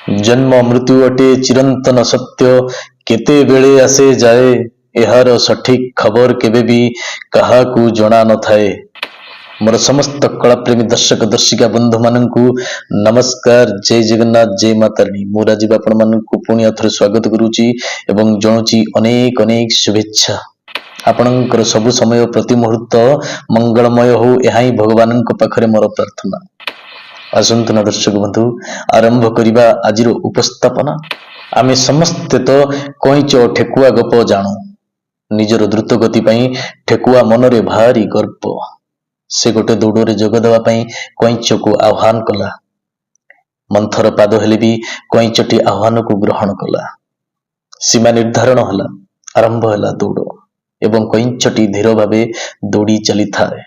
जन्म मृत्यु अटे चिरंतन सत्य केते बेले आसे जाए एहार सठिक खबर केबे भी काहाकू जणा न थाए। मोर समस्त कलाप्रेमी दर्शक दर्शिका बंधु माननकू नमस्कार, जय जगन्नाथ, जय मातारणी। मु राजीव आपण माननकू पुणी अथरे स्वागत करूची एवं जणुची अनेक अनेक शुभेच्छा। आपणकर सबु समय प्रति मुहूर्त मंगलमय हो यहा ही भगवान पाखरे मोर प्रार्थना। आसंतु न दर्शक बंधु आरंभ करिबा आजिर उपस्थापना। आमे समस्ते तो कईच ठेकुआ गप जाणु। निजर द्रुत गति पाई ठेकुआ मनरे भारी गर्व। से गोटे दौड़े जोगदेवा कईच को आह्वान कला। मंथर पाद हेले भी कईचटी आह्वान को ग्रहण कला। सीमा निर्धारण हला, आरंभ हला दौड़ एवं कईचटी धीर भावे दौड़ी चली थाए।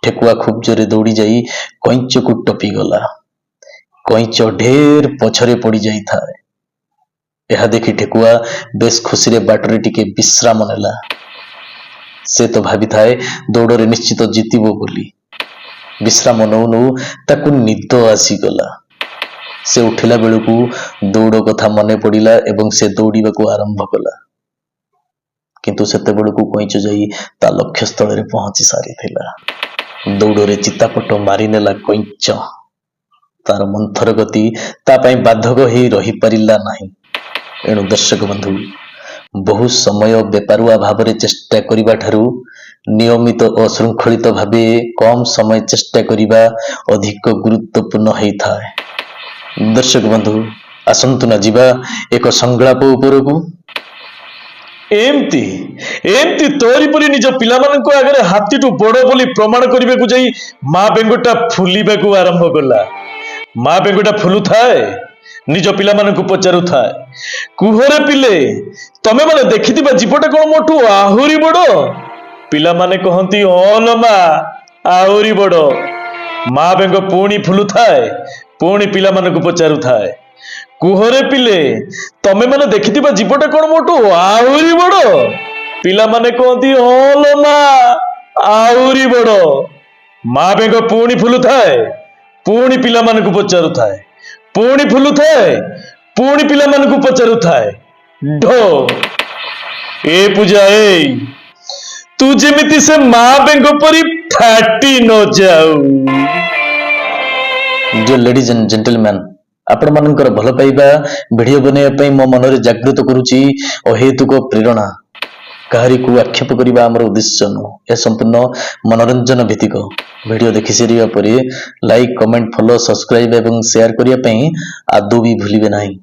ठेकुआ खूब जोरे दौड़ी जाई कईच को टपी गला। कईच ढेर पछरे पड़ी जाई थाए। यह देखी ठेकुआ बेस खुशी रे बाटरे टिके विश्राम नेला। से तो भाभी थाए दौड़े निश्चित जीतिबो बोली। विश्राम नौ नौ ताकू निद आसीगला। से उठिला बेलू दौड़ कथा मने पड़िला एवं से दौड़िबा को आरंभ कला। किंतु सेते बेलू कईच जाई ता लक्ष्य स्थल रे पहुंची सारी थिला। दौड़े चितापट मारिनेला कईच। तार मंथर गति तापाई बाधक ही रही पारिला नहीं। एणु दर्शक बंधु बहु समय बेपारुआ भाव चेष्टा करिबा ठारू नियमित अशृंखलित भावे कम समय चेष्टा करिबा अधिक गुरुत्वपूर्ण होई थाए। दर्शक बंधु आसंतु ना जिबा एक संगलाप उपरकू। एमती एमती तोरी परी निज पिला मानक आगे हाथीटू बड़ बोली प्रमाण करने को जाई माँ बेंगटा फुलिबा को आरंभ कला। माँ बेंगटा फुलु थाए निज पिला मानक पचारु थाए, कुहरे पिले तमे माने देखिथिबा जीवटा कोन मोठू आहुरी बड़। पिला माने कहंती ओल मा आहुरी बड़। माँ बेंग पुणी फुलु थाए, पुणी पिला मानक पचारु थाए, कुहरे पिले तमे माने देखिथिबा जीवटा कोन मोठू आहुरी बड़। पिला माने कहंती ओल मा आहुरी बड़। माँ बेंग पुणी फुलु थाए, पुणी पिला मानक पचारु थाए, पुणी फुलु थाए, पुणी पिला मानक पचारु थाए। ढो ए पूजा ए तू जेमिति से माँ बेंग परी फाटी न जाऊ। जो लेडीज एंड जेंटलमैन आपण मानकर भल पाइबा वीडियो बनैया मो मन रे जागृत करूची अहेतुक प्रेरणा। काहारी को आक्षेप करबा हमर उद्देश्य नु। यह संपूर्ण मनोरंजन भित्तिक। वीडियो देखि सारिया परे लाइक, कमेंट, फॉलो, सब्सक्राइब एवं शेयर करिया पई आदौ भी भूलिबे नाही।